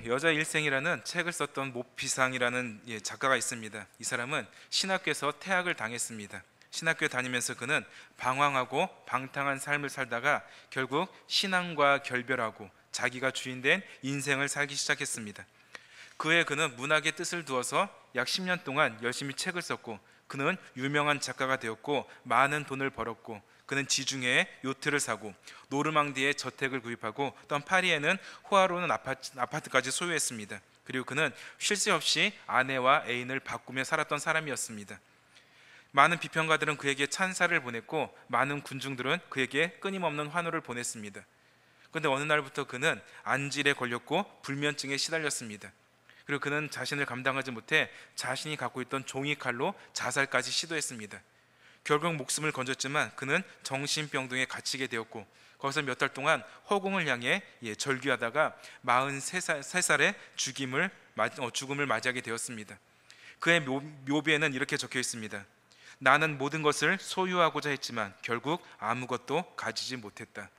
여자 일생이라는 책을 썼던 모피상이라는 작가가 있습니다. 이 사람은 신학교에서 퇴학을 당했습니다. 신학교에 다니면서 그는 방황하고 방탕한 삶을 살다가 결국 신앙과 결별하고 자기가 주인된 인생을 살기 시작했습니다. 그해 그는 문학의 뜻을 두어서 약 10년 동안 열심히 책을 썼고, 그는 유명한 작가가 되었고 많은 돈을 벌었고, 그는 지중해에 요트를 사고 노르망디에 저택을 구입하고 또한 파리에는 호화로운 아파트까지 소유했습니다. 그리고 그는 쉴 새 없이 아내와 애인을 바꾸며 살았던 사람이었습니다. 많은 비평가들은 그에게 찬사를 보냈고 많은 군중들은 그에게 끊임없는 환호를 보냈습니다. 그런데 어느 날부터 그는 안질에 걸렸고 불면증에 시달렸습니다. 그리고 그는 자신을 감당하지 못해 자신이 갖고 있던 종이칼로 자살까지 시도했습니다. 결국 목숨을 건졌지만 그는 정신병동에 갇히게 되었고, 거기서 몇 달 동안 허공을 향해 절규하다가 43살의 죽음을 맞이하게 되었습니다. 그의 묘비에는 이렇게 적혀 있습니다. 나는 모든 것을 소유하고자 했지만 결국 아무것도 가지지 못했다.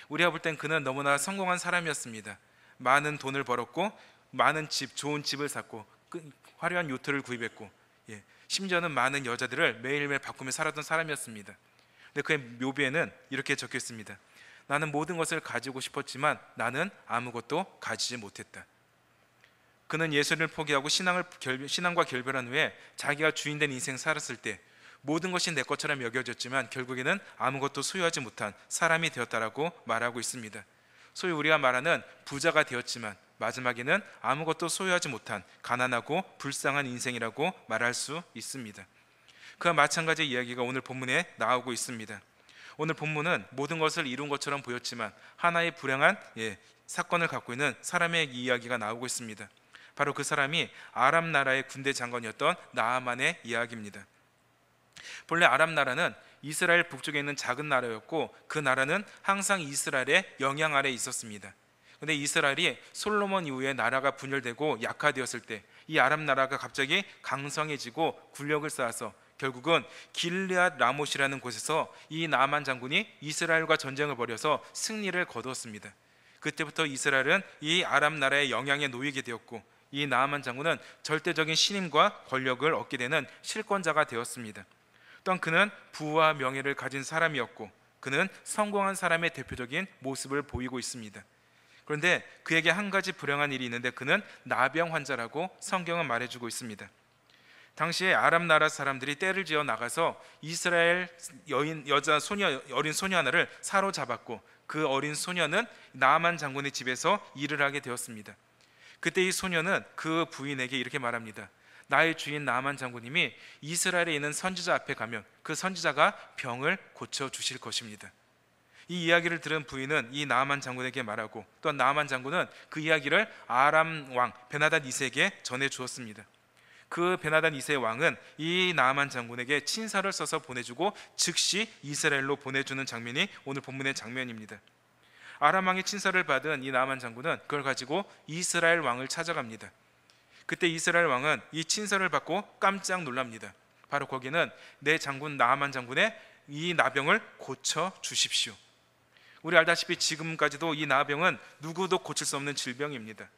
우리가 볼 땐 그는 너무나 성공한 사람이었습니다. 많은 돈을 벌었고 많은 좋은 집을 샀고 화려한 요트를 구입했고, 심지어는 많은 여자들을 매일매일 바꾸며 살았던 사람이었습니다. 근데 그의 묘비에는 이렇게 적혀 있습니다. 나는 모든 것을 가지고 싶었지만 나는 아무것도 가지지 못했다. 그는 예수를 포기하고 신앙과 결별한 후에 자기가 주인된 인생 살았을 때 모든 것이 내 것처럼 여겨졌지만 결국에는 아무것도 소유하지 못한 사람이 되었다라고 말하고 있습니다. 소위 우리가 말하는 부자가 되었지만 마지막에는 아무것도 소유하지 못한 가난하고 불쌍한 인생이라고 말할 수 있습니다. 그와 마찬가지 이야기가 오늘 본문에 나오고 있습니다. 오늘 본문은 모든 것을 이룬 것처럼 보였지만 하나의 불행한 사건을 갖고 있는 사람의 이야기가 나오고 있습니다. 바로 그 사람이 아람 나라의 군대 장관이었던 나아만의 이야기입니다. 본래 아람 나라는 이스라엘 북쪽에 있는 작은 나라였고 그 나라는 항상 이스라엘의 영향 아래에 있었습니다. 그런데 이스라엘이 솔로몬 이후에 나라가 분열되고 약화되었을 때 이 아람 나라가 갑자기 강성해지고 군력을 쌓아서 결국은 길르앗 라못이라는 곳에서 이 나아만 장군이 이스라엘과 전쟁을 벌여서 승리를 거두었습니다. 그때부터 이스라엘은 이 아람 나라의 영향에 놓이게 되었고 이 나아만 장군은 절대적인 신임과 권력을 얻게 되는 실권자가 되었습니다. 또한 그는 부와 명예를 가진 사람이었고 그는 성공한 사람의 대표적인 모습을 보이고 있습니다. 그런데 그에게 한 가지 불행한 일이 있는데 그는 나병 환자라고 성경은 말해주고 있습니다. 당시에 아람 나라 사람들이 떼를 지어 나가서 이스라엘 어린 소녀 하나를 사로잡았고 그 어린 소녀는 나아만 장군의 집에서 일을 하게 되었습니다. 그때 이 소녀는 그 부인에게 이렇게 말합니다. 나의 주인 나아만 장군님이 이스라엘에 있는 선지자 앞에 가면 그 선지자가 병을 고쳐주실 것입니다. 이 이야기를 들은 부인은 이 나아만 장군에게 말하고 또한 나아만 장군은 그 이야기를 아람 왕 베나닷 2세에게 전해 주었습니다. 그 베나닷 2세 왕은 이 나아만 장군에게 친서를 써서 보내주고 즉시 이스라엘로 보내주는 장면이 오늘 본문의 장면입니다. 아람 왕의 친서를 받은 이 나아만 장군은 그걸 가지고 이스라엘 왕을 찾아갑니다. 그때 이스라엘 왕은 이 친서를 받고 깜짝 놀랍니다. 바로 거기는 내 장군 나아만 장군의 이 나병을 고쳐 주십시오. 우리 알다시피 지금까지도 이 나병은 누구도 고칠 수 없는 질병입니다.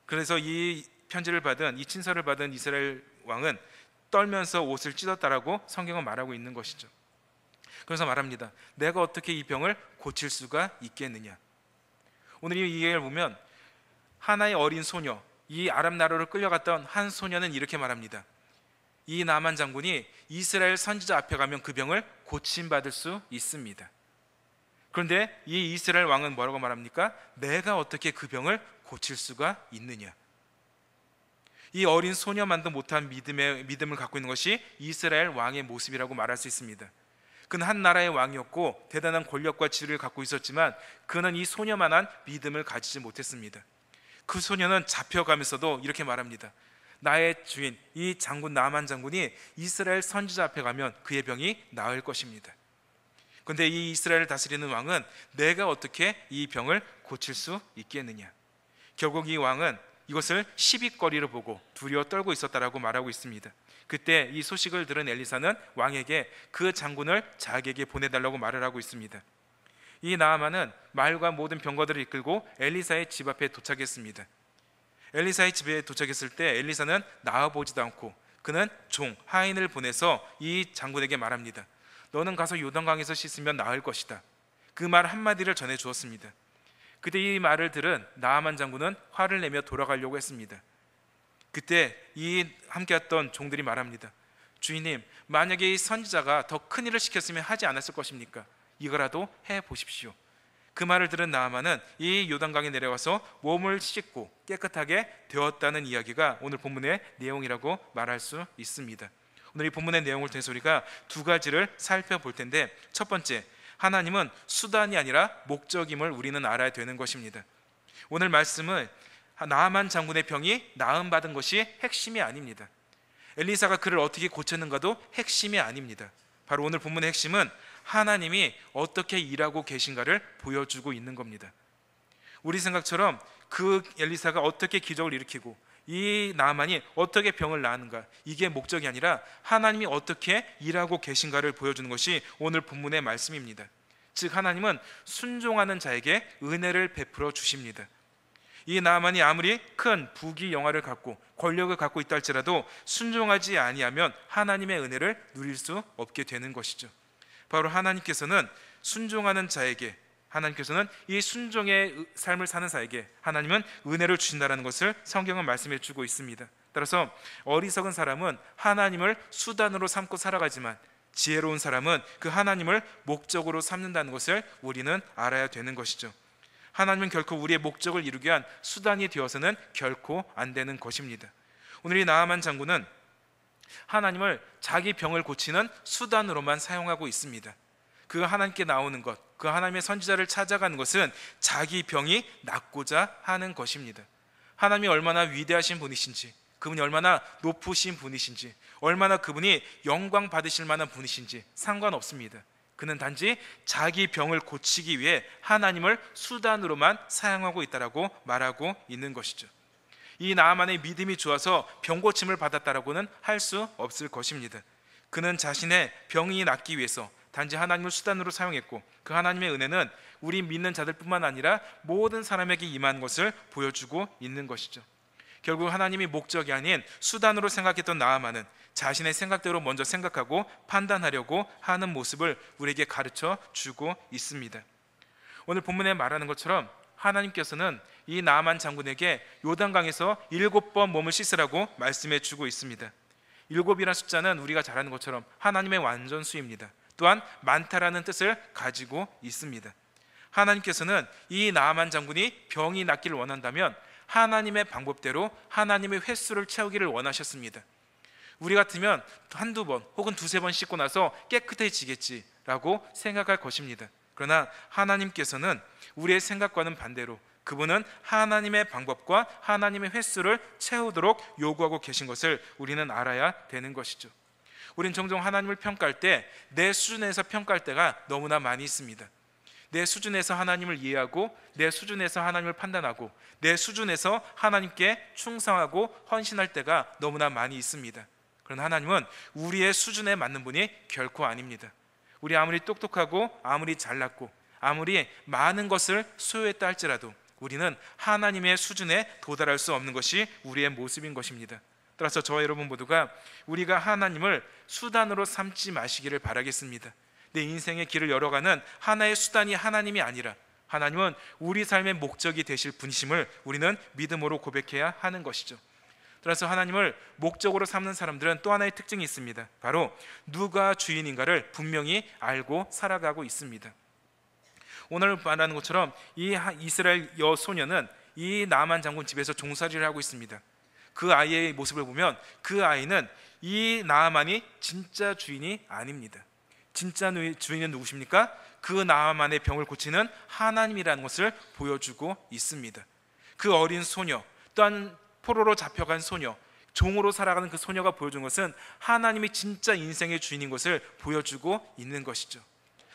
그래서 이 편지를 받은 이 친서를 받은 이스라엘 왕은 떨면서 옷을 찢었다라고 성경은 말하고 있는 것이죠. 그래서 말합니다. 내가 어떻게 이 병을 고칠 수가 있겠느냐. 오늘 이 이야기를 보면 하나의 어린 소녀, 이 아람 나라로 끌려갔던 한 소녀는 이렇게 말합니다. 이 나아만 장군이 이스라엘 선지자 앞에 가면 그 병을 고침받을 수 있습니다. 그런데 이 이스라엘 왕은 뭐라고 말합니까? 내가 어떻게 그 병을 고칠 수가 있느냐. 이 어린 소녀만도 못한 믿음을 갖고 있는 것이 이스라엘 왕의 모습이라고 말할 수 있습니다. 그는 한 나라의 왕이었고 대단한 권력과 지위를 갖고 있었지만 그는 이 소녀만한 믿음을 가지지 못했습니다. 그 소녀는 잡혀가면서도 이렇게 말합니다. 나의 주인 이 장군 나아만 장군이 이스라엘 선지자 앞에 가면 그의 병이 나을 것입니다. 그런데 이 이스라엘을 다스리는 왕은 내가 어떻게 이 병을 고칠 수 있겠느냐. 결국 이 왕은 이것을 시비거리로 보고 두려워 떨고 있었다라고 말하고 있습니다. 그때 이 소식을 들은 엘리사는 왕에게 그 장군을 자기에게 보내달라고 말을 하고 있습니다. 이 나아만은 말과 모든 병거들을 이끌고 엘리사의 집 앞에 도착했습니다. 엘리사의 집에 도착했을 때 엘리사는 나와보지도 않고 그는 종 하인을 보내서 이 장군에게 말합니다. 너는 가서 요단강에서 씻으면 나을 것이다. 그 말 한마디를 전해 주었습니다. 그때 이 말을 들은 나아만 장군은 화를 내며 돌아가려고 했습니다. 그때 이 함께했던 종들이 말합니다. 주인님, 만약에 이 선지자가 더 큰 일을 시켰으면 하지 않았을 것입니까? 이거라도 해보십시오. 그 말을 들은 나아만은 이 요단강에 내려가서 몸을 씻고 깨끗하게 되었다는 이야기가 오늘 본문의 내용이라고 말할 수 있습니다. 오늘 이 본문의 내용을 통해서 우리가 두 가지를 살펴볼 텐데, 첫 번째, 하나님은 수단이 아니라 목적임을 우리는 알아야 되는 것입니다. 오늘 말씀은 나아만 장군의 병이 나음받은 것이 핵심이 아닙니다. 엘리사가 그를 어떻게 고쳤는가도 핵심이 아닙니다. 바로 오늘 본문의 핵심은 하나님이 어떻게 일하고 계신가를 보여주고 있는 겁니다. 우리 생각처럼 그 엘리사가 어떻게 기적을 일으키고 이 나아만이 어떻게 병을 나았는가, 이게 목적이 아니라 하나님이 어떻게 일하고 계신가를 보여주는 것이 오늘 본문의 말씀입니다. 즉 하나님은 순종하는 자에게 은혜를 베풀어 주십니다. 이 나아만이 아무리 큰 부귀 영화를 갖고 권력을 갖고 있다 할지라도 순종하지 아니하면 하나님의 은혜를 누릴 수 없게 되는 것이죠. 바로 하나님께서는 순종하는 자에게, 하나님께서는 이 순종의 삶을 사는 자에게 하나님은 은혜를 주신다는 것을 성경은 말씀해 주고 있습니다. 따라서 어리석은 사람은 하나님을 수단으로 삼고 살아가지만 지혜로운 사람은 그 하나님을 목적으로 삼는다는 것을 우리는 알아야 되는 것이죠. 하나님은 결코 우리의 목적을 이루기 위한 수단이 되어서는 결코 안 되는 것입니다. 오늘 이 나아만 장군은 하나님을 자기 병을 고치는 수단으로만 사용하고 있습니다. 그 하나님께 나오는 것, 그 하나님의 선지자를 찾아가는 것은 자기 병이 낫고자 하는 것입니다. 하나님이 얼마나 위대하신 분이신지, 그분이 얼마나 높으신 분이신지, 얼마나 그분이 영광 받으실 만한 분이신지 상관없습니다. 그는 단지 자기 병을 고치기 위해 하나님을 수단으로만 사용하고 있다라고 말하고 있는 것이죠. 이 나아만의 믿음이 좋아서 병고침을 받았다라고는 할 수 없을 것입니다. 그는 자신의 병이 낫기 위해서 단지 하나님을 수단으로 사용했고, 그 하나님의 은혜는 우리 믿는 자들뿐만 아니라 모든 사람에게 임한 것을 보여주고 있는 것이죠. 결국 하나님이 목적이 아닌 수단으로 생각했던 나아만은 자신의 생각대로 먼저 생각하고 판단하려고 하는 모습을 우리에게 가르쳐 주고 있습니다. 오늘 본문에 말하는 것처럼 하나님께서는 이 나아만 장군에게 요단강에서 7번 몸을 씻으라고 말씀해 주고 있습니다. 7이라는 숫자는 우리가 잘 아는 것처럼 하나님의 완전수입니다. 또한 많다라는 뜻을 가지고 있습니다. 하나님께서는 이 나아만 장군이 병이 낫기를 원한다면 하나님의 방법대로 하나님의 횟수를 채우기를 원하셨습니다. 우리 같으면 한두 번 혹은 두세 번 씻고 나서 깨끗해지겠지라고 생각할 것입니다. 그러나 하나님께서는 우리의 생각과는 반대로 그분은 하나님의 방법과 하나님의 횟수를 채우도록 요구하고 계신 것을 우리는 알아야 되는 것이죠. 우린 종종 하나님을 평가할 때 내 수준에서 평가할 때가 너무나 많이 있습니다. 내 수준에서 하나님을 이해하고 내 수준에서 하나님을 판단하고 내 수준에서 하나님께 충성하고 헌신할 때가 너무나 많이 있습니다. 그러나 하나님은 우리의 수준에 맞는 분이 결코 아닙니다. 우리 아무리 똑똑하고 아무리 잘났고 아무리 많은 것을 소유했다 할지라도 우리는 하나님의 수준에 도달할 수 없는 것이 우리의 모습인 것입니다. 따라서 저와 여러분 모두가 우리가 하나님을 수단으로 삼지 마시기를 바라겠습니다. 내 인생의 길을 열어가는 하나의 수단이 하나님이 아니라 하나님은 우리 삶의 목적이 되실 분이심을 우리는 믿음으로 고백해야 하는 것이죠. 따라서 하나님을 목적으로 삼는 사람들은 또 하나의 특징이 있습니다. 바로 누가 주인인가를 분명히 알고 살아가고 있습니다. 오늘 말하는 것처럼 이 이스라엘 여소녀는 이 나아만 장군 집에서 종살이를 하고 있습니다. 그 아이의 모습을 보면 그 아이는 이 나아만이 진짜 주인이 아닙니다. 진짜 주인은 누구십니까? 그 나아만의 병을 고치는 하나님이라는 것을 보여주고 있습니다. 그 어린 소녀, 또한 포로로 잡혀간 소녀, 종으로 살아가는 그 소녀가 보여준 것은 하나님이 진짜 인생의 주인인 것을 보여주고 있는 것이죠.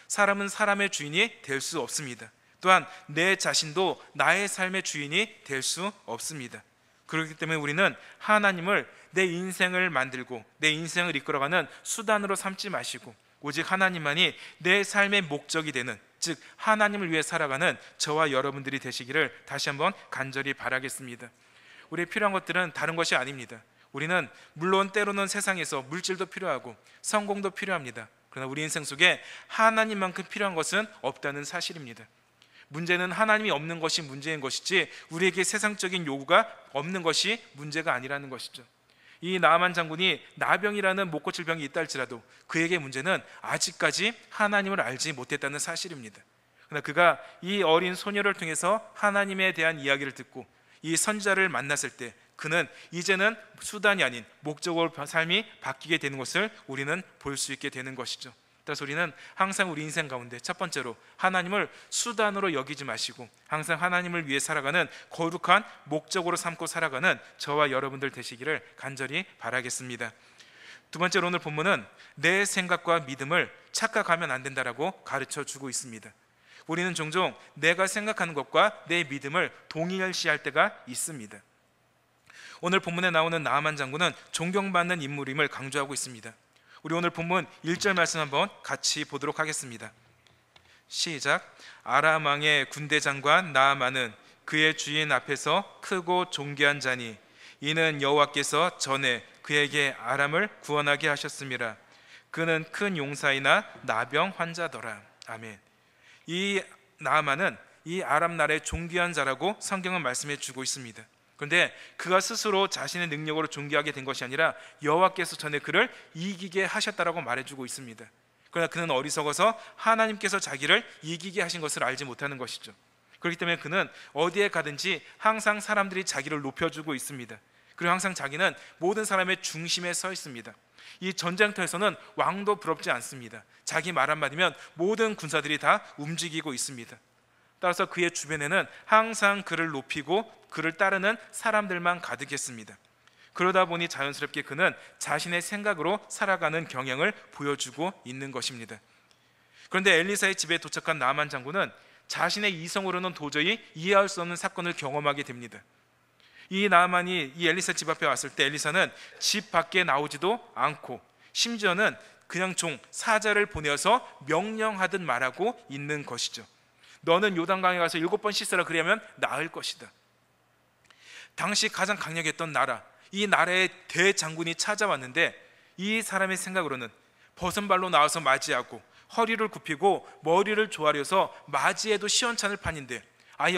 사람은 사람의 주인이 될 수 없습니다. 또한 내 자신도 나의 삶의 주인이 될 수 없습니다. 그렇기 때문에 우리는 하나님을 내 인생을 만들고 내 인생을 이끌어가는 수단으로 삼지 마시고 오직 하나님만이 내 삶의 목적이 되는, 즉 하나님을 위해 살아가는 저와 여러분들이 되시기를 다시 한번 간절히 바라겠습니다. 우리의 필요한 것들은 다른 것이 아닙니다. 우리는 물론 때로는 세상에서 물질도 필요하고 성공도 필요합니다. 그러나 우리 인생 속에 하나님만큼 필요한 것은 없다는 사실입니다. 문제는 하나님이 없는 것이 문제인 것이지 우리에게 세상적인 요구가 없는 것이 문제가 아니라는 것이죠. 이 나아만 장군이 나병이라는 못 고칠 병이 있다 할지라도 그에게 문제는 아직까지 하나님을 알지 못했다는 사실입니다. 그러나 그가 이 어린 소녀를 통해서 하나님에 대한 이야기를 듣고 이 선지자를 만났을 때 그는 이제는 수단이 아닌 목적으로 삶이 바뀌게 되는 것을 우리는 볼 수 있게 되는 것이죠. 따라서 우리는 항상 우리 인생 가운데 첫 번째로 하나님을 수단으로 여기지 마시고 항상 하나님을 위해 살아가는 거룩한 목적으로 삼고 살아가는 저와 여러분들 되시기를 간절히 바라겠습니다. 두 번째로 오늘 본문은 내 생각과 믿음을 착각하면 안 된다라고 가르쳐 주고 있습니다. 우리는 종종 내가 생각하는 것과 내 믿음을 동일시할 때가 있습니다. 오늘 본문에 나오는 나아만 장군은 존경받는 인물임을 강조하고 있습니다. 우리 오늘 본문 1절 말씀 한번 같이 보도록 하겠습니다. 시작. 아람 왕의 군대 장관 나아만은 그의 주인 앞에서 크고 존귀한 자니 이는 여호와께서 전에 그에게 아람을 구원하게 하셨음이라. 그는 큰 용사이나 나병 환자더라. 아멘. 이 나아만은 이 아람 나라의 존귀한 자라고 성경은 말씀해 주고 있습니다. 그런데 그가 스스로 자신의 능력으로 존귀하게 된 것이 아니라 여호와께서 전에 그를 이기게 하셨다라고 말해주고 있습니다. 그러나 그는 어리석어서 하나님께서 자기를 이기게 하신 것을 알지 못하는 것이죠. 그렇기 때문에 그는 어디에 가든지 항상 사람들이 자기를 높여주고 있습니다. 그리고 항상 자기는 모든 사람의 중심에 서 있습니다. 이 전쟁터에서는 왕도 부럽지 않습니다. 자기 말 한마디면 모든 군사들이 다 움직이고 있습니다. 따라서 그의 주변에는 항상 그를 높이고 그를 따르는 사람들만 가득했습니다. 그러다 보니 자연스럽게 그는 자신의 생각으로 살아가는 경향을 보여주고 있는 것입니다. 그런데 엘리사의 집에 도착한 나아만 장군은 자신의 이성으로는 도저히 이해할 수 없는 사건을 경험하게 됩니다. 이 나아만이 이 엘리사 집 앞에 왔을 때 엘리사는 집 밖에 나오지도 않고 심지어는 그냥 사자를 보내어서 명령하듯 말하고 있는 것이죠. 너는 요단강에 가서 7번 씻으라, 그러면 나을 것이다. 당시 가장 강력했던 나라, 이 나라의 대장군이 찾아왔는데 이 사람의 생각으로는 벗은발로 나와서 맞이하고 허리를 굽히고 머리를 조아려서 맞이해도 시원찮을 판인데 아예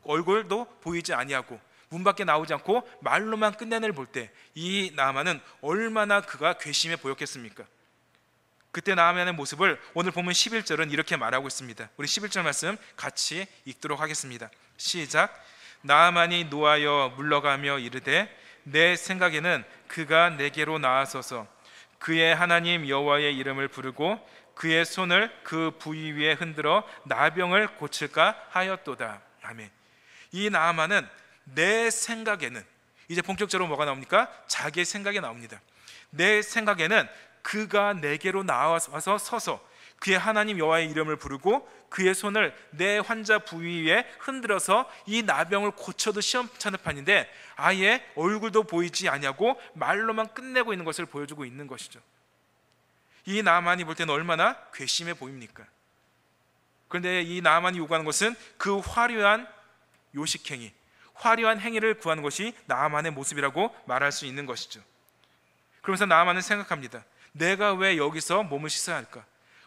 얼굴도 보이지 아니하고 문 밖에 나오지 않고 말로만 끝내는 볼 때 이 나아만은 얼마나 그가 괘씸해 보였겠습니까? 그때 나아만의 모습을 오늘 보면 11절은 이렇게 말하고 있습니다. 우리 11절 말씀 같이 읽도록 하겠습니다. 시작. 나아만이 노하여 물러가며 이르되 내 생각에는 그가 내게로 나아서서 그의 하나님 여호와의 이름을 부르고 그의 손을 그 부위 위에 흔들어 나병을 고칠까 하였도다. 아멘. 이 나아만은 내 생각에는, 이제 본격적으로 뭐가 나옵니까? 자기의 생각이 나옵니다. 내 생각에는 그가 내게로 나와서 서서 그의 하나님 여호와의 이름을 부르고 그의 손을 내 환자 부위 위에 흔들어서 이 나병을 고쳐도 시험찮을 판인데 아예 얼굴도 보이지 아니하고 말로만 끝내고 있는 것을 보여주고 있는 것이죠. 이 나아만이 볼 때는 얼마나 괘씸해 보입니까? 그런데 이 나아만이 요구하는 것은 그 화려한 요식행위, 화려한 행위를 구하는 것이 나아만의 모습이라고 말할 수 있는 것이죠. 그러면서 나아만은 생각합니다. 내가 왜 여기서 몸을 씻어야 할까?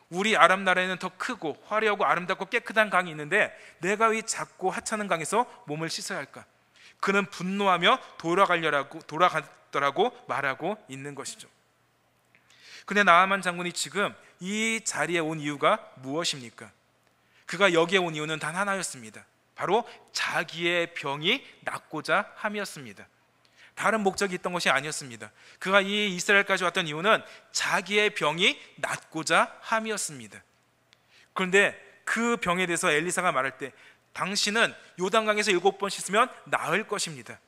우리 아람 나라에는 더 크고 화려하고 아름답고 깨끗한 강이 있는데 내가 이 작고 하찮은 강에서 몸을 씻어야 할까? 그는 분노하며 돌아가더라고 말하고 있는 것이죠. 근데 나아만 장군이 지금 이 자리에 온 이유가 무엇입니까? 그가 여기에 온 이유는 단 하나였습니다. 바로 자기의 병이 낫고자 함이었습니다. 다른 목적이 있던 것이 아니었습니다. 그가 이 이스라엘까지 왔던 이유는 자기의 병이 낫고자 함이었습니다. 그런데 그 병에 대해서 엘리사가 말할 때 당신은 요단강에서 7번 씻으면 나을 것입니다.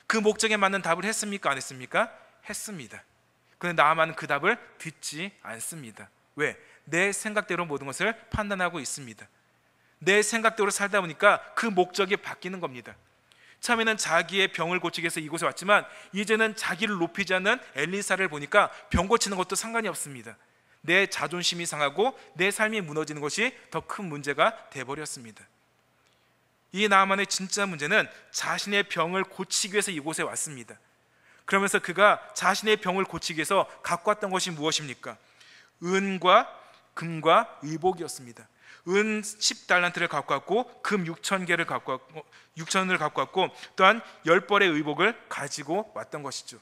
그 목적에 맞는 답을 했습니까? 안 했습니까? 했습니다. 그런데 나아만은 그 답을 듣지 않습니다. 왜? 내 생각대로 모든 것을 판단하고 있습니다. 내 생각대로 살다 보니까 그 목적이 바뀌는 겁니다. 처음에는 자기의 병을 고치기 위해서 이곳에 왔지만 이제는 자기를 높이지 않는 엘리사를 보니까 병 고치는 것도 상관이 없습니다. 내 자존심이 상하고 내 삶이 무너지는 것이 더 큰 문제가 돼버렸습니다. 이 나아만의 진짜 문제는 자신의 병을 고치기 위해서 이곳에 왔습니다. 그러면서 그가 자신의 병을 고치기 위해서 갖고 왔던 것이 무엇입니까? 은과 금과 의복이었습니다. 은 10달란트를 갖고 왔고 금 6,000개를 갖고 왔고 6,000을 갖고 왔고 또한 10벌의 의복을 가지고 왔던 것이죠.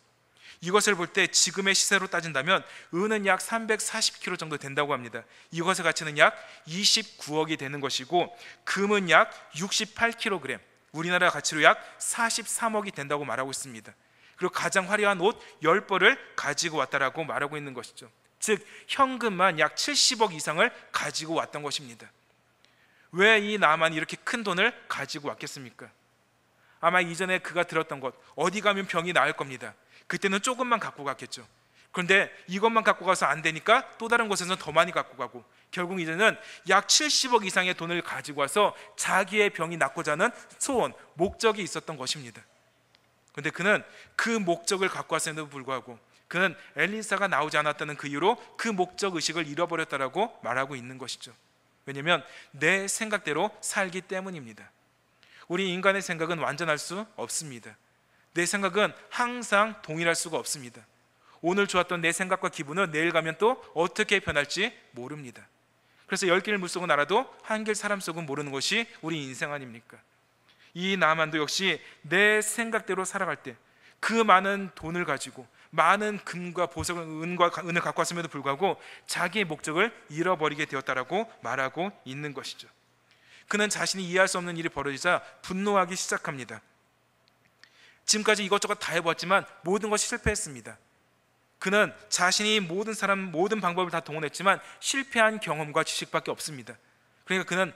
이것을 볼 때 지금의 시세로 따진다면 은은 약 340kg 정도 된다고 합니다. 이것의 가치는 약 29억이 되는 것이고 금은 약 68kg, 우리나라 가치로 약 43억이 된다고 말하고 있습니다. 그리고 가장 화려한 옷 10벌을 가지고 왔다라고 말하고 있는 것이죠. 즉 현금만 약 70억 이상을 가지고 왔던 것입니다. 왜 이 나만이 이렇게 큰 돈을 가지고 왔겠습니까? 아마 이전에 그가 들었던 것, 어디 가면 병이 나을 겁니다. 그때는 조금만 갖고 갔겠죠. 그런데 이것만 갖고 가서 안 되니까 또 다른 곳에서는 더 많이 갖고 가고 결국 이제는 약 70억 이상의 돈을 가지고 와서 자기의 병이 낫고자 하는 소원, 목적이 있었던 것입니다. 그런데 그는 그 목적을 갖고 왔음에도 불구하고 그는 엘리사가 나오지 않았다는 그 이유로 그 목적 의식을 잃어버렸다라고 말하고 있는 것이죠. 왜냐하면 내 생각대로 살기 때문입니다. 우리 인간의 생각은 완전할 수 없습니다. 내 생각은 항상 동일할 수가 없습니다. 오늘 좋았던 내 생각과 기분은 내일 가면 또 어떻게 변할지 모릅니다. 그래서 10길 물속은 알아도 한 길 사람 속은 모르는 것이 우리 인생 아닙니까? 이 나만도 역시 내 생각대로 살아갈 때 그 많은 돈을 가지고 많은 금과 보석을 은을 갖고 왔음에도 불구하고 자기의 목적을 잃어버리게 되었다라고 말하고 있는 것이죠. 그는 자신이 이해할 수 없는 일이 벌어지자 분노하기 시작합니다. 지금까지 이것저것 다 해보았지만 모든 것이 실패했습니다. 그는 자신이 모든 방법을 다 동원했지만 실패한 경험과 지식밖에 없습니다. 그러니까 그는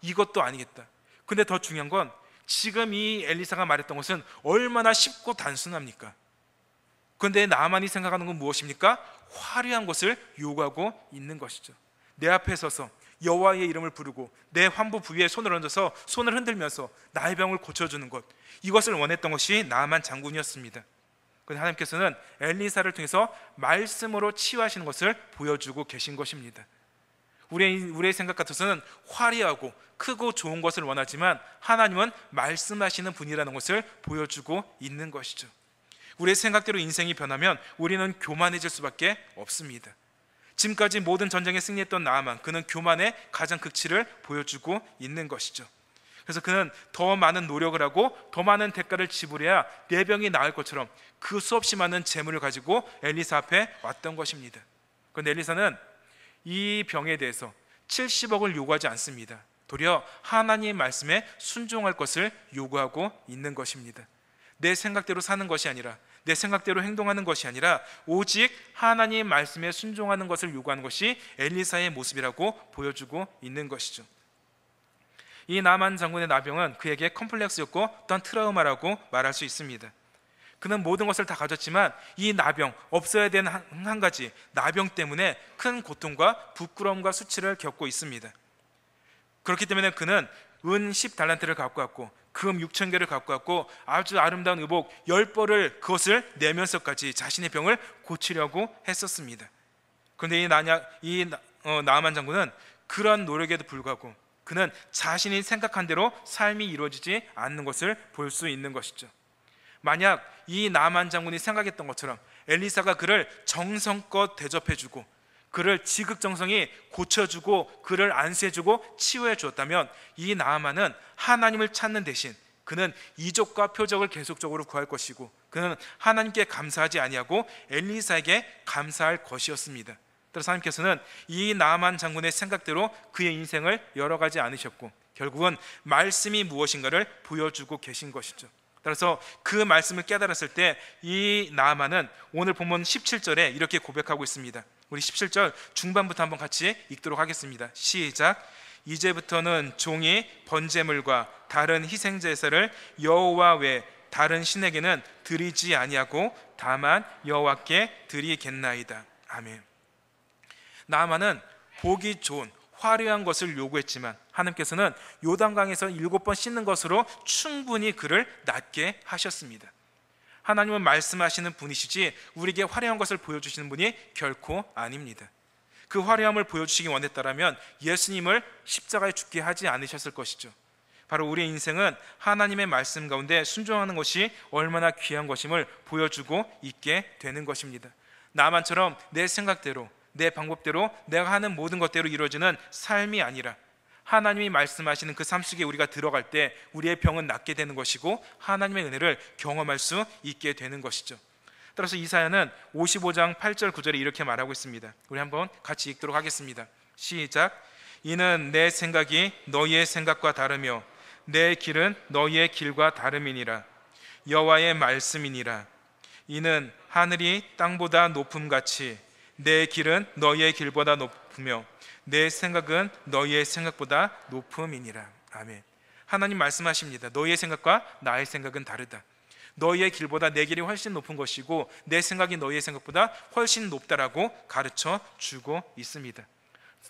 이것도 아니겠다. 근데 더 중요한 건 지금 이 엘리사가 말했던 것은 얼마나 쉽고 단순합니까? 그런데 나만이 생각하는 건 무엇입니까? 화려한 것을 요구하고 있는 것이죠. 내 앞에 서서 여호와의 이름을 부르고 내 환부 부위에 손을 얹어서 손을 흔들면서 나의 병을 고쳐주는 것, 이것을 원했던 것이 나만 장군이었습니다. 그런데 하나님께서는 엘리사를 통해서 말씀으로 치유하시는 것을 보여주고 계신 것입니다. 우리의 생각 같아서는 화려하고 크고 좋은 것을 원하지만 하나님은 말씀하시는 분이라는 것을 보여주고 있는 것이죠. 우리의 생각대로 인생이 변하면 우리는 교만해질 수밖에 없습니다. 지금까지 모든 전쟁에 승리했던 나아만, 그는 교만의 가장 극치를 보여주고 있는 것이죠. 그래서 그는 더 많은 노력을 하고 더 많은 대가를 지불해야 내 병이 나을 것처럼 그 수없이 많은 재물을 가지고 엘리사 앞에 왔던 것입니다. 그런데 엘리사는 이 병에 대해서 70억을 요구하지 않습니다. 도리어 하나님의 말씀에 순종할 것을 요구하고 있는 것입니다. 내 생각대로 사는 것이 아니라, 내 생각대로 행동하는 것이 아니라 오직 하나님의 말씀에 순종하는 것을 요구하는 것이 엘리사의 모습이라고 보여주고 있는 것이죠. 이 나만 장군의 나병은 그에게 컴플렉스였고 또한 트라우마라고 말할 수 있습니다. 그는 모든 것을 다 가졌지만 이 나병, 없어야 되는 한 가지 나병 때문에 큰 고통과 부끄러움과 수치를 겪고 있습니다. 그렇기 때문에 그는 은 10달란트를 갖고 왔고 금 6,000개를 갖고 왔고 아주 아름다운 의복 10벌을 그것을 내면서까지 자신의 병을 고치려고 했었습니다. 그런데 나아만 장군은 그러한 노력에도 불구하고 그는 자신이 생각한 대로 삶이 이루어지지 않는 것을 볼 수 있는 것이죠. 만약 이 나아만 장군이 생각했던 것처럼 엘리사가 그를 정성껏 대접해주고 그를 지극정성히 고쳐주고 그를 안수해주고 치유해 주었다면 이 나아만은 하나님을 찾는 대신 그는 이적과 표적을 계속적으로 구할 것이고 그는 하나님께 감사하지 아니하고 엘리사에게 감사할 것이었습니다. 따라서 하나님께서는 이 나아만 장군의 생각대로 그의 인생을 열어가지 않으셨고 결국은 말씀이 무엇인가를 보여주고 계신 것이죠. 따라서 그 말씀을 깨달았을 때 이 나아만은 오늘 본문 17절에 이렇게 고백하고 있습니다. 우리 17절 중반부터 한번 같이 읽도록 하겠습니다. 시작. 이제부터는 종이 번제물과 다른 희생제사를 여호와 외 다른 신에게는 드리지 아니하고 다만 여호와께 드리겠나이다. 아멘. 나아만은 보기 좋은 화려한 것을 요구했지만 하나님께서는 요단강에서 7번 씻는 것으로 충분히 그를 낫게 하셨습니다. 하나님은 말씀하시는 분이시지 우리에게 화려한 것을 보여주시는 분이 결코 아닙니다. 그 화려함을 보여주시기 원했다면 예수님을 십자가에 죽게 하지 않으셨을 것이죠. 바로 우리의 인생은 하나님의 말씀 가운데 순종하는 것이 얼마나 귀한 것임을 보여주고 있게 되는 것입니다. 나만처럼 내 생각대로, 내 방법대로, 내가 하는 모든 것대로 이루어지는 삶이 아니라 하나님이 말씀하시는 그 삶 속에 우리가 들어갈 때 우리의 병은 낫게 되는 것이고 하나님의 은혜를 경험할 수 있게 되는 것이죠. 따라서 이사야는 55장 8절 9절에 이렇게 말하고 있습니다. 우리 한번 같이 읽도록 하겠습니다. 시작. 이는 내 생각이 너희의 생각과 다르며 내 길은 너희의 길과 다름이니라. 여호와의 말씀이니라. 이는 하늘이 땅보다 높음같이 내 길은 너희의 길보다 높으며 내 생각은 너희의 생각보다 높음이니라. 아멘. 하나님 말씀하십니다. 너희의 생각과 나의 생각은 다르다. 너희의 길보다 내 길이 훨씬 높은 것이고 내 생각이 너희의 생각보다 훨씬 높다라고 가르쳐 주고 있습니다.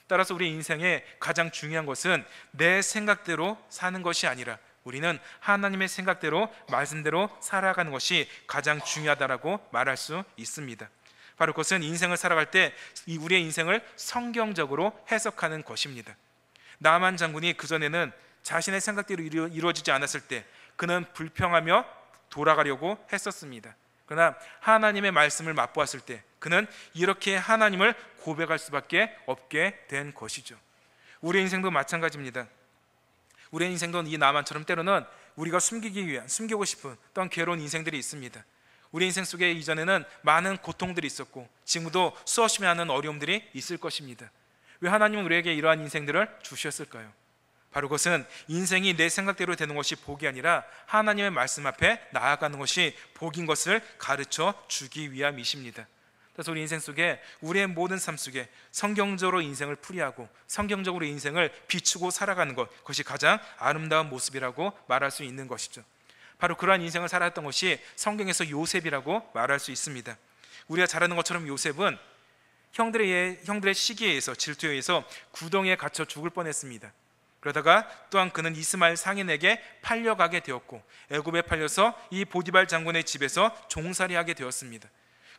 따라서 우리 인생의 가장 중요한 것은 내 생각대로 사는 것이 아니라 우리는 하나님의 생각대로 말씀대로 살아가는 것이 가장 중요하다라고 말할 수 있습니다. 바로 그것은 인생을 살아갈 때 우리의 인생을 성경적으로 해석하는 것입니다. 나만 장군이 그전에는 자신의 생각대로 이루어지지 않았을 때 그는 불평하며 돌아가려고 했었습니다. 그러나 하나님의 말씀을 맛보았을 때 그는 이렇게 하나님을 고백할 수밖에 없게 된 것이죠. 우리의 인생도 마찬가지입니다. 우리의 인생도 이 나만처럼 때로는 우리가 숨기고 싶은 어떤 괴로운 인생들이 있습니다. 우리 인생 속에 이전에는 많은 고통들이 있었고 지금도 수없이 많은 어려움들이 있을 것입니다. 왜 하나님은 우리에게 이러한 인생들을 주셨을까요? 바로 그것은 인생이 내 생각대로 되는 것이 복이 아니라 하나님의 말씀 앞에 나아가는 것이 복인 것을 가르쳐 주기 위함이십니다. 그래서 우리 인생 속에 우리의 모든 삶 속에 성경적으로 인생을 풀이하고 성경적으로 인생을 비추고 살아가는 것, 그것이 가장 아름다운 모습이라고 말할 수 있는 것이죠. 바로 그러한 인생을 살았던 것이 성경에서 요셉이라고 말할 수 있습니다. 우리가 잘 아는 것처럼 요셉은 형들의 시기에 의해서 질투에 의해서 구덩이에 갇혀 죽을 뻔했습니다. 그러다가 또한 그는 이스마엘 상인에게 팔려가게 되었고 애굽에 팔려서 이 보디발 장군의 집에서 종살이하게 되었습니다.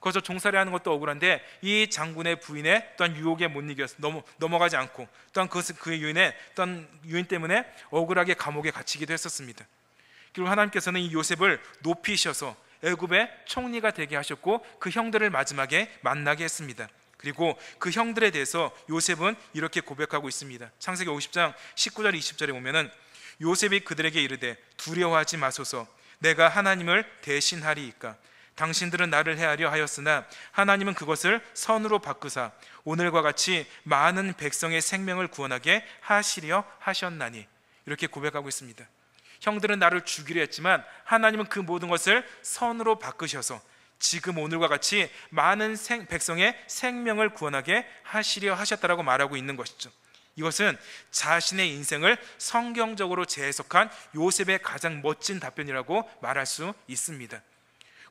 거기서 종살이하는 것도 억울한데 이 장군의 부인의 또한 유혹에 못 이겨서 넘어가지 않고 또한 그의 유인 때문에 억울하게 감옥에 갇히기도 했었습니다. 그리고 하나님께서는 이 요셉을 높이셔서 애굽의 총리가 되게 하셨고 그 형들을 마지막에 만나게 했습니다. 그리고 그 형들에 대해서 요셉은 이렇게 고백하고 있습니다. 창세기 50장 19절 20절에 보면은 요셉이 그들에게 이르되 두려워하지 마소서 내가 하나님을 대신하리이까 당신들은 나를 해하려 하였으나 하나님은 그것을 선으로 바꾸사 오늘과 같이 많은 백성의 생명을 구원하게 하시려 하셨나니 이렇게 고백하고 있습니다. 형들은 나를 죽이려 했지만 하나님은 그 모든 것을 선으로 바꾸셔서 지금 오늘과 같이 많은 백성의 생명을 구원하게 하시려 하셨다라고 말하고 있는 것이죠. 이것은 자신의 인생을 성경적으로 재해석한 요셉의 가장 멋진 답변이라고 말할 수 있습니다.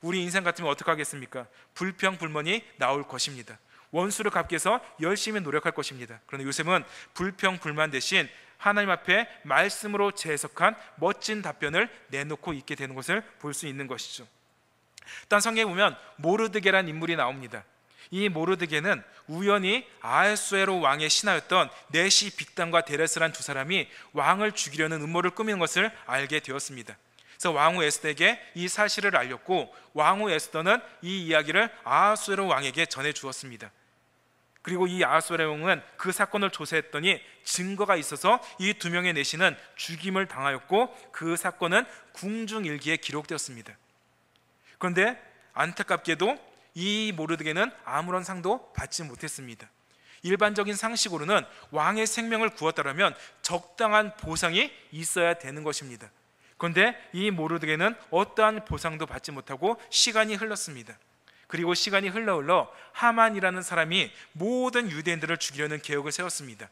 우리 인생 같으면 어떻게 하겠습니까? 불평불만이 나올 것입니다. 원수를 갚기 위해서 열심히 노력할 것입니다. 그런데 요셉은 불평불만 대신 하나님 앞에 말씀으로 재해석한 멋진 답변을 내놓고 있게 되는 것을 볼 수 있는 것이죠. 또 성경에 보면 모르드게라는 인물이 나옵니다. 이 모르드게는 우연히 아하수에로 왕의 신하였던 네시 빅단과 데레스란 두 사람이 왕을 죽이려는 음모를 꾸미는 것을 알게 되었습니다. 그래서 왕후 에스더에게 이 사실을 알렸고 왕후 에스더는 이 이야기를 아하수에로 왕에게 전해 주었습니다. 그리고 이 아하수에로 왕은 그 사건을 조사했더니 증거가 있어서 이 두 명의 내시는 죽임을 당하였고 그 사건은 궁중일기에 기록되었습니다. 그런데 안타깝게도 이 모르드게는 아무런 상도 받지 못했습니다. 일반적인 상식으로는 왕의 생명을 구웠다면 적당한 보상이 있어야 되는 것입니다. 그런데 이 모르드게는 어떠한 보상도 받지 못하고 시간이 흘렀습니다. 그리고 시간이 흘러 하만이라는 사람이 모든 유대인들을 죽이려는 계획을 세웠습니다.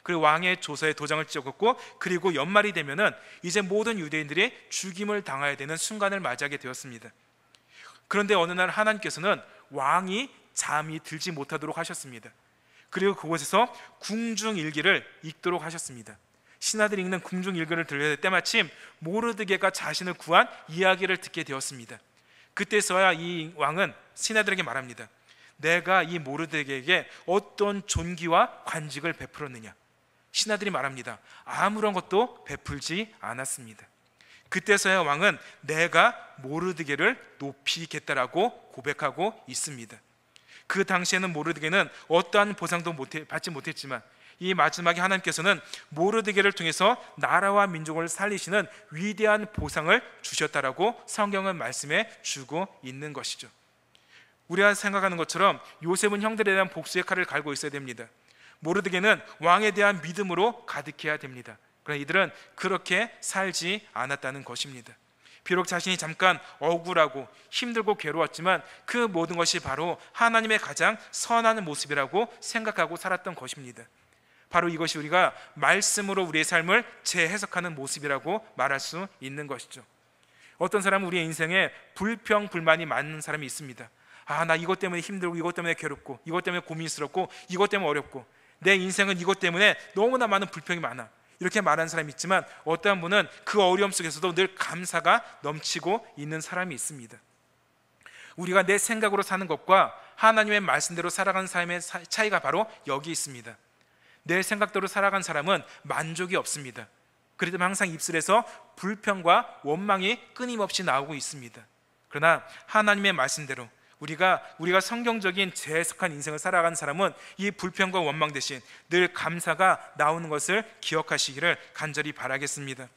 그리고 왕의 조서에 도장을 찍었고 그리고 연말이 되면은 이제 모든 유대인들이 죽임을 당해야 되는 순간을 맞이하게 되었습니다. 그런데 어느 날 하나님께서는 왕이 잠이 들지 못하도록 하셨습니다. 그리고 그곳에서 궁중일기를 읽도록 하셨습니다. 신하들이 읽는 궁중일기를 들을 때 때마침 모르드게가 자신을 구한 이야기를 듣게 되었습니다. 그때서야 이 왕은 신하들에게 말합니다. 내가 이 모르드게에게 어떤 존귀와 관직을 베풀었느냐? 신하들이 말합니다. 아무런 것도 베풀지 않았습니다. 그때서야 왕은 내가 모르드게를 높이겠다라고 고백하고 있습니다. 그 당시에는 모르드게는 어떠한 보상도 받지 못했지만 이 마지막에 하나님께서는 모르드게를 통해서 나라와 민족을 살리시는 위대한 보상을 주셨다라고 성경은 말씀해 주고 있는 것이죠. 우리가 생각하는 것처럼 요셉은 형들에 대한 복수의 칼을 갈고 있어야 됩니다. 모르드게는 왕에 대한 믿음으로 가득해야 됩니다. 그러나 이들은 그렇게 살지 않았다는 것입니다. 비록 자신이 잠깐 억울하고 힘들고 괴로웠지만 그 모든 것이 바로 하나님의 가장 선한 모습이라고 생각하고 살았던 것입니다. 바로 이것이 우리가 말씀으로 우리의 삶을 재해석하는 모습이라고 말할 수 있는 것이죠. 어떤 사람은 우리의 인생에 불평, 불만이 많은 사람이 있습니다. 나 이것 때문에 힘들고 이것 때문에 괴롭고 이것 때문에 고민스럽고 이것 때문에 어렵고 내 인생은 이것 때문에 너무나 많은 불평이 많아, 이렇게 말하는 사람이 있지만 어떠한 분은 그 어려움 속에서도 늘 감사가 넘치고 있는 사람이 있습니다. 우리가 내 생각으로 사는 것과 하나님의 말씀대로 살아가는 삶의 차이가 바로 여기 있습니다. 내 생각대로 살아간 사람은 만족이 없습니다. 그래도 항상 입술에서 불평과 원망이 끊임없이 나오고 있습니다. 그러나 하나님의 말씀대로 우리가 성경적인 재해석한 인생을 살아가는 사람은 이 불평과 원망 대신 늘 감사가 나오는 것을 기억하시기를 간절히 바라겠습니다.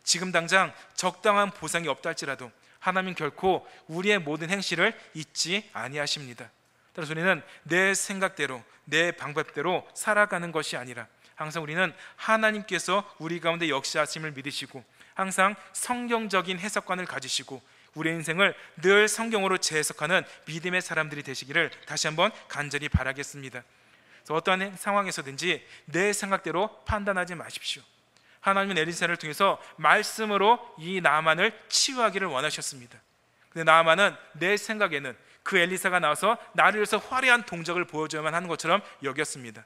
지금 당장 적당한 보상이 없다 할지라도 하나님은 결코 우리의 모든 행실을 잊지 아니하십니다. 따라서 우리는 내 생각대로 내 방법대로 살아가는 것이 아니라 항상 우리는 하나님께서 우리 가운데 역사하심을 믿으시고 항상 성경적인 해석관을 가지시고 우리의 인생을 늘 성경으로 재해석하는 믿음의 사람들이 되시기를 다시 한번 간절히 바라겠습니다. 그래서 어떠한 상황에서든지 내 생각대로 판단하지 마십시오. 하나님은 엘리사를 통해서 말씀으로 이 나아만을 치유하기를 원하셨습니다. 근데 나아만은 내 생각에는 그 엘리사가 나와서 나를 위해서 화려한 동작을 보여줘야만 하는 것처럼 여겼습니다.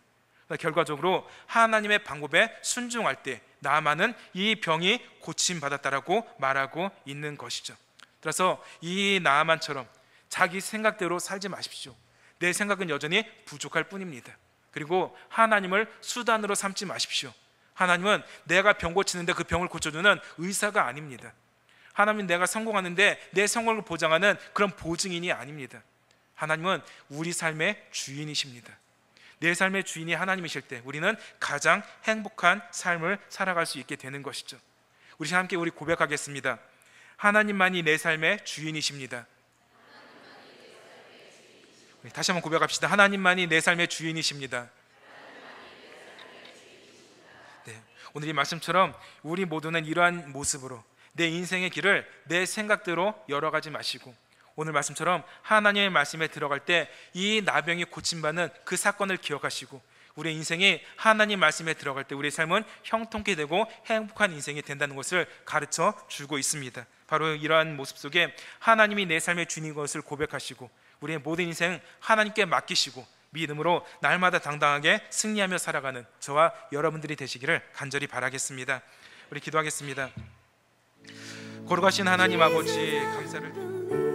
결과적으로 하나님의 방법에 순종할 때 나아만은 이 병이 고침받았다라고 말하고 있는 것이죠. 그래서 이 나아만처럼 자기 생각대로 살지 마십시오. 내 생각은 여전히 부족할 뿐입니다. 그리고 하나님을 수단으로 삼지 마십시오. 하나님은 내가 병 고치는데 그 병을 고쳐주는 의사가 아닙니다. 하나님은 내가 성공하는데 내 성공을 보장하는 그런 보증인이 아닙니다. 하나님은 우리 삶의 주인이십니다. 내 삶의 주인이 하나님이실 때 우리는 가장 행복한 삶을 살아갈 수 있게 되는 것이죠. 우리 함께 우리 고백하겠습니다. 하나님만이 내 삶의 주인이십니다. 다시 한번 고백합시다. 하나님만이 내 삶의 주인이십니다. 네, 오늘 이 말씀처럼 우리 모두는 이러한 모습으로 내 인생의 길을 내 생각대로 열어가지 마시고 오늘 말씀처럼 하나님의 말씀에 들어갈 때 이 나병이 고침받는 그 사건을 기억하시고 우리의 인생이 하나님 말씀에 들어갈 때 우리의 삶은 형통케 되고 행복한 인생이 된다는 것을 가르쳐 주고 있습니다. 바로 이러한 모습 속에 하나님이 내 삶의 주인인 것을 고백하시고 우리의 모든 인생 하나님께 맡기시고 믿음으로 날마다 당당하게 승리하며 살아가는 저와 여러분들이 되시기를 간절히 바라겠습니다. 우리 기도하겠습니다. 거룩하신 하나님 아버지 감사를